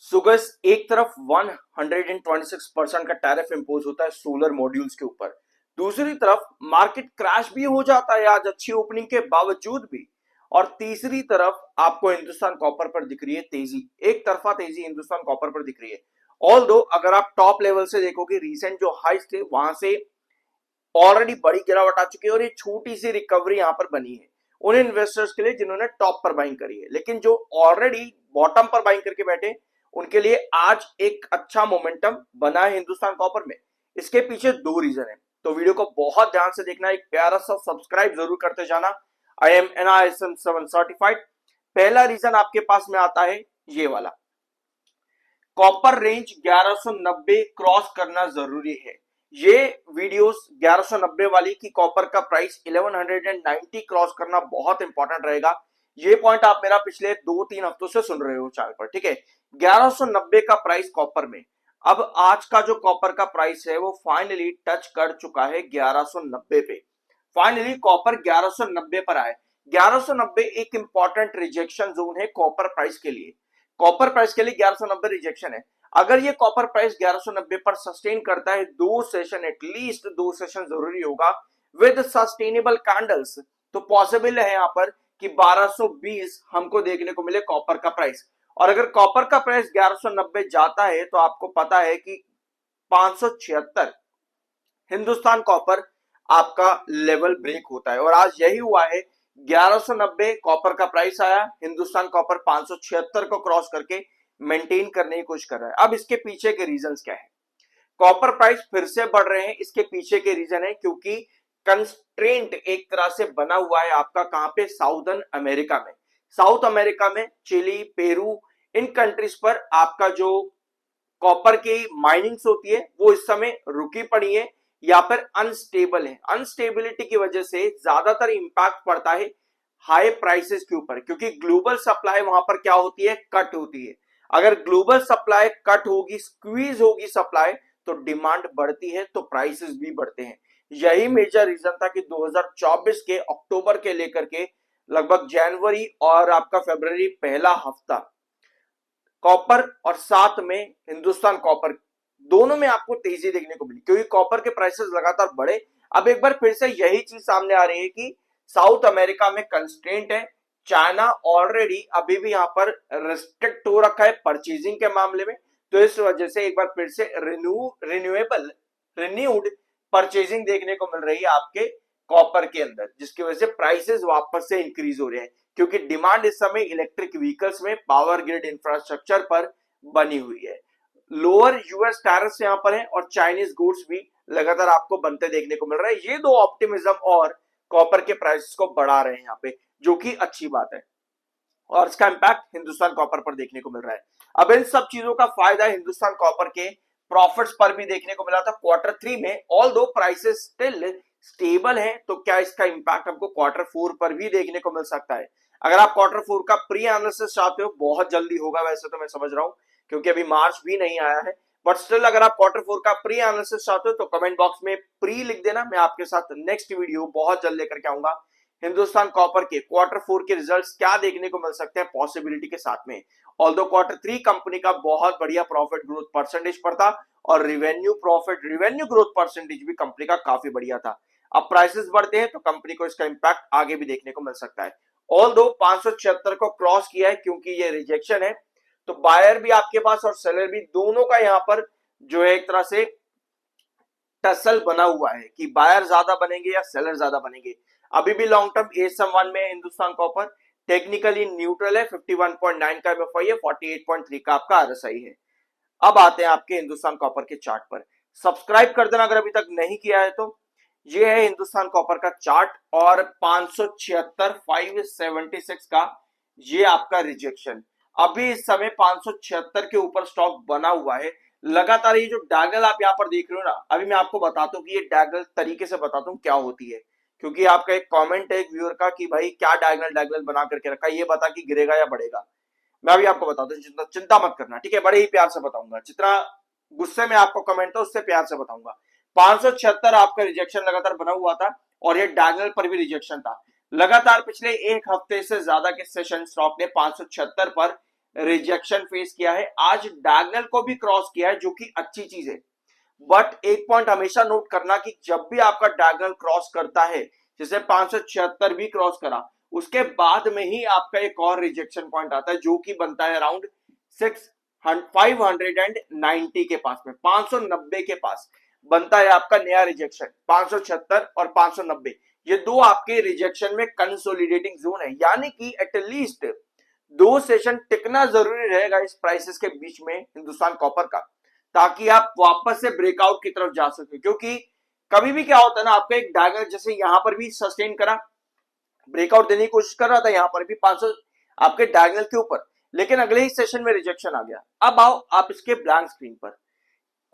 सुगस एक तरफ 126% का टैरिफ इंपोज होता है सोलर मॉड्यूल्स के ऊपर। दूसरी तरफ मार्केट क्रैश भी हो जाता है आज अच्छी ओपनिंग के बावजूद भी। और तीसरी तरफ आपको हिंदुस्तान कॉपर पर दिख रही है तेजी, एक तरफा तेजी हिंदुस्तान कॉपर पर दिख रही है। ऑल दो अगर आप टॉप लेवल से देखोगे रिसेंट जो हाइस थे वहां से ऑलरेडी बड़ी गिरावट आ चुकी है और ये छोटी सी रिकवरी यहां पर बनी है उन इन्वेस्टर्स के लिए जिन्होंने टॉप पर बाइंग करी है। लेकिन जो ऑलरेडी बॉटम पर बाइंग करके बैठे उनके लिए आज एक अच्छा मोमेंटम बना है हिंदुस्तान कॉपर में। इसके पीछे दो रीजन है, तो वीडियो को बहुत ध्यान से देखना, एक प्यारा सा सब्सक्राइब जरूर करते जाना। I am NISM 7 certified. पहला रीजन आपके पास में आता है ये वाला, कॉपर रेंज 1190 क्रॉस करना जरूरी है। ये वीडियोस 1190 वाली की कॉपर का प्राइस 1190 क्रॉस करना बहुत इंपॉर्टेंट रहेगा। ये पॉइंट आप मेरा पिछले 2-3 हफ्तों से सुन रहे हो चैनल पर, ठीक है। 1190 का प्राइस कॉपर में, अब आज का जो कॉपर का प्राइस है वो फाइनली टच कर चुका है 1190 पे। फाइनली कॉपर 1190 पर आए। 1190 एक इंपॉर्टेंट रिजेक्शन जोन है कॉपर प्राइस के लिए। कॉपर प्राइस के लिए 1190 रिजेक्शन है। अगर ये कॉपर प्राइस 1190 पर सस्टेन करता है, दो सेशन, एटलीस्ट दो सेशन जरूरी होगा विद सस्टेनेबल कैंडल्स, तो पॉसिबल है यहां पर कि 1220 हमको देखने को मिले कॉपर का प्राइस। और अगर कॉपर का प्राइस 1190 जाता है तो आपको पता है कि 576 हिंदुस्तान कॉपर आपका लेवल ब्रेक होता है। और आज यही हुआ है, 1190 कॉपर का प्राइस आया, हिंदुस्तान कॉपर 576 को क्रॉस करके मेंटेन करने की कोशिश कर रहा है। अब इसके पीछे के रीजंस क्या है? कॉपर प्राइस फिर से बढ़ रहे हैं, इसके पीछे के रीजन है क्योंकि कंस्ट्रेंट एक तरह से बना हुआ है आपका कहां पे, साउदर्न अमेरिका में। साउथ अमेरिका में चिली, पेरू, इन कंट्रीज पर आपका जो कॉपर की माइनिंग्स होती है वो इस समय रुकी पड़ी है या फिर अनस्टेबल है। अनस्टेबिलिटी की वजह से ज्यादातर इंपैक्ट पड़ता है हाई प्राइसेस के ऊपर, क्योंकि ग्लोबल सप्लाई वहां पर क्या होती है, कट होती है। अगर ग्लोबल सप्लाई कट होगी, स्क्वीज होगी सप्लाई, तो डिमांड बढ़ती है तो प्राइसेस भी बढ़ते हैं। यही मेजर रीजन था कि 2024 के अक्टूबर के लेकर के लगभग जनवरी और आपका फरवरी पहला हफ्ता कॉपर और साथ में हिंदुस्तान कॉपर दोनों में आपको तेजी देखने को मिली, क्योंकि कॉपर के प्राइसेस लगातार बढ़े। अब एक बार फिर से यही चीज सामने आ रही है कि साउथ अमेरिका में कंस्ट्रेंट है। चाइना ऑलरेडी अभी भी यहां पर रिस्ट्रिक्ट हो रखा है परचेजिंग के मामले में, तो इस वजह से एक बार फिर से रिन्यूड परचेजिंग देखने को मिल रही है आपके कॉपर के अंदर, जिसकी वजह से प्राइसेस वापस से इंक्रीज हो रहे हैं, क्योंकि डिमांड इस समय इलेक्ट्रिक व्हीकल्स में पावर ग्रिड इंफ्रास्ट्रक्चर पर बनी हुई है। लोअर यूएस टैरिफ्स यहां पर है और चाइनीज गुड्स भी लगातार आपको बनते देखने को मिल रहा है। ये दो ऑप्टिमिज्म और कॉपर के प्राइसेस को बढ़ा रहे हैं यहाँ पे, जो कि अच्छी बात है और इसका इंपैक्ट हिंदुस्तान कॉपर पर देखने को मिल रहा है। अब इन सब चीजों का फायदा हिंदुस्तान कॉपर के प्रॉफिट्स पर भी देखने को मिला था Q3 में। ऑल दो प्राइसेस स्टिल स्टेबल है, तो क्या इसका इंपैक्ट हमको Q4 पर भी देखने को मिल सकता है? अगर आप Q4 का प्री एनालिसिस चाहते हो, बहुत जल्दी होगा वैसे तो मैं समझ रहा हूं, क्योंकि अभी मार्च भी नहीं आया है, बट स्टिल अगर आप Q4 का प्री एनालिसिस चाहते हो तो कमेंट बॉक्स में प्री लिख देना। मैं आपके साथ नेक्स्ट वीडियो बहुत जल्द लेकर के आऊंगा। हिंदुस्तान कॉपर के Q4 के रिजल्ट्स क्या देखने को मिल सकते हैं पॉसिबिलिटी के साथ में। ऑल्दो Q3 कंपनी का बहुत बढ़िया प्रॉफिट ग्रोथ परसेंटेज पर था और रिवेन्यू ग्रोथ परसेंटेज भी कंपनी का काफी बढ़िया था। अब प्राइसेस बढ़ते हैं तो कंपनी को इसका इंपैक्ट आगे भी देखने को मिल सकता है। ऑल्दो 576 को क्रॉस किया है क्योंकि ये रिजेक्शन है, तो बायर भी आपके पास और सेलर भी दोनों का यहां पर जो है एक तरह से टसल बना हुआ है कि बायर ज्यादा बनेंगे या सेलर ज्यादा बनेंगे। अभी भी लॉन्ग टर्म ASM1 में हिंदुस्तान कॉपर टेक्निकली न्यूट्रल है, 51.9 का MFI है, 48.3 का आपका RSI है। अब आते हैं आपके हिंदुस्तान कॉपर के चार्ट पर। सब्सक्राइब कर देना अगर अभी तक नहीं किया है तो। ये है हिंदुस्तान कॉपर का चार्ट और 576 का ये आपका रिजेक्शन। अभी इस समय 576 के ऊपर स्टॉक बना हुआ है लगातार। ये जो डायगोनल आप यहाँ पर देख रहे हो ना, अभी मैं आपको बताता हूँ कि ये डायगोनल तरीके से बताता हूँ क्या होती है, क्योंकि आपका एक कमेंट है एक व्यूअर का कि भाई क्या डायगोनल बना करके रखा है, ये बता कि गिरेगा या बढ़ेगा। मैं अभी आपको बताता हूँ, चिंता मत करना, ठीक है, बड़े ही प्यार से बताऊंगा। जितना गुस्से में आपको कमेंट है उससे प्यार से बताऊंगा। 576 आपका रिजेक्शन लगातार बना हुआ था और ये डायगोनल पर भी रिजेक्शन था। लगातार पिछले एक हफ्ते से ज्यादा के सेशन स्टॉक ने 576 पर रिजेक्शन फेस किया है, आज डायगोनल को भी क्रॉस किया है, जो कि अच्छी चीज है। बट एक पॉइंट हमेशा नोट करना कि जब भी आपका डायगोनल क्रॉस करता है, जैसे 576 भी क्रॉस करा, उसके बाद में ही आपका एक और रिजेक्शन पॉइंट आता है, जो कि बनता है अराउंड 590 के पास में, 590 के पास बनता है आपका नया रिजेक्शन। 576 और 590, ये दो आपके रिजेक्शन में कंसोलिडेटिंग जोन है, यानी कि एटलीस्ट 2 सेशन टिकना जरूरी रहेगा इस प्राइसेस के बीच में हिंदुस्तान कॉपर का, ताकि आप वापस से ब्रेकआउट की तरफ जा सके। क्योंकि कभी भी क्या होता है ना, आपका एक डायगोनल जैसे यहां पर भी सस्टेन करा, ब्रेकआउट देने की कोशिश कर रहा था यहां पर भी 500 आपके डायगोनल के ऊपर, लेकिन अगले ही सेशन में रिजेक्शन आ गया। अब आओ आप इसके ब्लैंक स्क्रीन पर,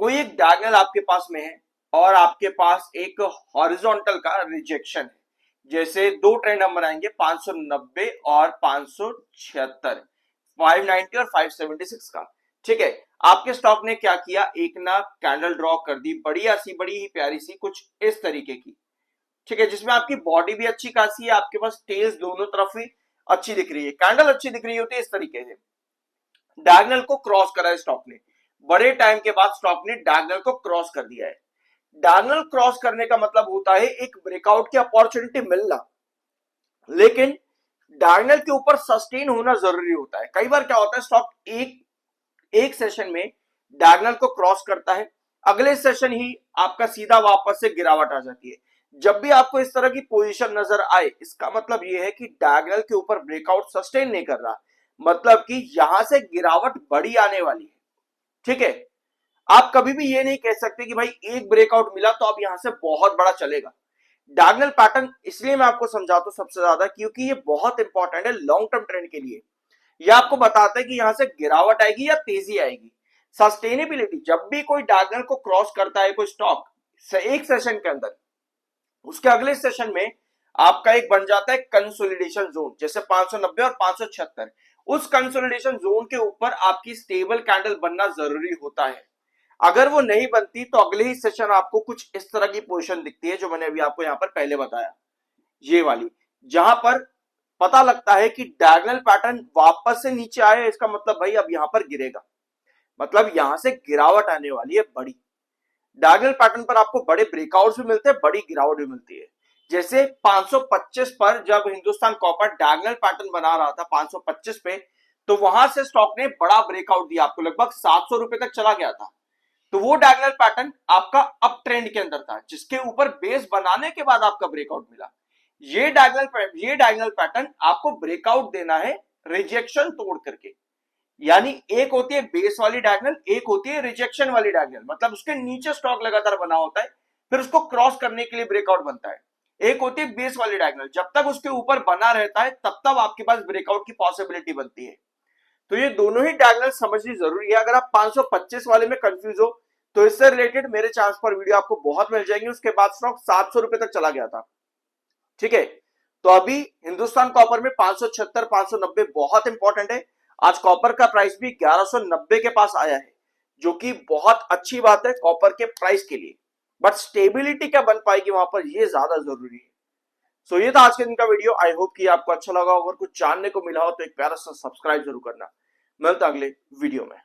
कोई एक डायगोनल आपके पास में है और आपके पास एक हॉरिजॉन्टल का रिजेक्शन है, जैसे दो ट्रेंड हम बनाएंगे 590 और 576, 590 और 576 का। ठीक है, आपके स्टॉक ने क्या किया, एक ना कैंडल ड्रॉ कर दी, बढ़िया सी, बड़ी ही प्यारी सी, कुछ इस तरीके की। ठीक है, जिसमें आपकी बॉडी भी अच्छी खासी है, आपके पास टेल्स दोनों तरफ ही अच्छी दिख रही है, कैंडल अच्छी दिख रही होती है इस तरीके से। डायगोनल को क्रॉस करा है स्टॉक ने, बड़े टाइम के बाद स्टॉक ने डायगोनल को क्रॉस कर दिया है। डायगोनल क्रॉस करने का मतलब होता है एक ब्रेकआउट की अपॉर्चुनिटी मिलना, लेकिन डायगोनल के ऊपर सस्टेन होना जरूरी होता है। कई बार क्या होता है, स्टॉक एक सेशन में डायगोनल को क्रॉस करता है, अगले सेशन ही आपका सीधा वापस से गिरावट आ जाती है। जब भी आपको इस तरह की पोजीशन नजर आए, इसका मतलब यह है कि डायगोनल के ऊपर ब्रेकआउट सस्टेन नहीं कर रहा, मतलब कि यहां से गिरावट बड़ी आने वाली है। ठीक है, आप कभी भी ये नहीं कह सकते कि भाई एक ब्रेकआउट मिला तो अब यहां से बहुत बड़ा चलेगा। डायगोनल पैटर्न इसलिए मैं आपको समझाता हूं सबसे ज्यादा, क्योंकि ये बहुत इंपॉर्टेंट है लॉन्ग टर्म ट्रेंड के लिए। ये आपको बताता है कि यहां से गिरावट आएगी या तेजी आएगी। सस्टेनेबिलिटी, जब भी कोई डायगोनल को क्रॉस करता है कोई स्टॉक एक सेशन के अंदर, उसके अगले सेशन में आपका एक बन जाता है कंसोलिडेशन जोन, जैसे 590 और 576। उस कंसोलिडेशन जोन के ऊपर आपकी स्टेबल कैंडल बनना जरूरी होता है। अगर वो नहीं बनती तो अगले ही सेशन आपको कुछ इस तरह की पोजीशन दिखती है, जो मैंने अभी आपको यहां पर पहले बताया, ये वाली, जहां पर पता लगता है कि डायगोनल पैटर्न वापस से नीचे आए, इसका मतलब भाई अब यहां पर गिरेगा, मतलब यहां से गिरावट आने वाली है बड़ी। डायगोनल पैटर्न पर आपको बड़े ब्रेकआउट्स भी मिलते हैं, बड़ी गिरावट भी मिलती है। जैसे 525 पर जब हिंदुस्तान कॉपर डायगोनल पैटर्न बना रहा था 525 पे, तो वहां से स्टॉक ने बड़ा ब्रेकआउट दिया आपको, लगभग 700 रुपए तक चला गया था। तो वो डायगोनल पैटर्न आपका अप ट्रेंड के अंदर था, जिसके ऊपर बेस बनाने के बाद आपका ब्रेकआउट मिला। ये डायगोनल पैटर्न आपको ब्रेकआउट देना है रिजेक्शन तोड़ करके, यानी एक होती है बेस वाली डायगोनल, एक होती है रिजेक्शन वाली डायगोनल, मतलब उसके नीचे स्टॉक लगातार बना होता है, फिर उसको क्रॉस करने के लिए ब्रेकआउट बनता है। एक होती है बेस वाली डायगोनल, जब तक उसके ऊपर बना रहता है तब तक आपके पास ब्रेकआउट की पॉसिबिलिटी बनती है। तो ये दोनों ही डायगोनल समझनी जरूरी है। अगर आप 525 वाले में कंफ्यूज हो तो इससे रिलेटेड मेरे चैनल पर वीडियो आपको बहुत मिल जाएंगे। उसके बाद स्टॉक 700 रुपए तक चला गया था। ठीक है, तो अभी हिंदुस्तान कॉपर में 576 590 बहुत इंपॉर्टेंट है। आज कॉपर का प्राइस भी 1190 के पास आया है, जो कि बहुत अच्छी बात है कॉपर के प्राइस के लिए, बट स्टेबिलिटी क्या बन पाएगी वहां पर, यह ज्यादा जरूरी है। सो ये था आज के दिन का वीडियो। आई होप कि आपको अच्छा लगा। अगर कुछ जानने को मिला हो तो एक प्यारा सा सब्सक्राइब जरूर करना। मिलता अगले वीडियो में।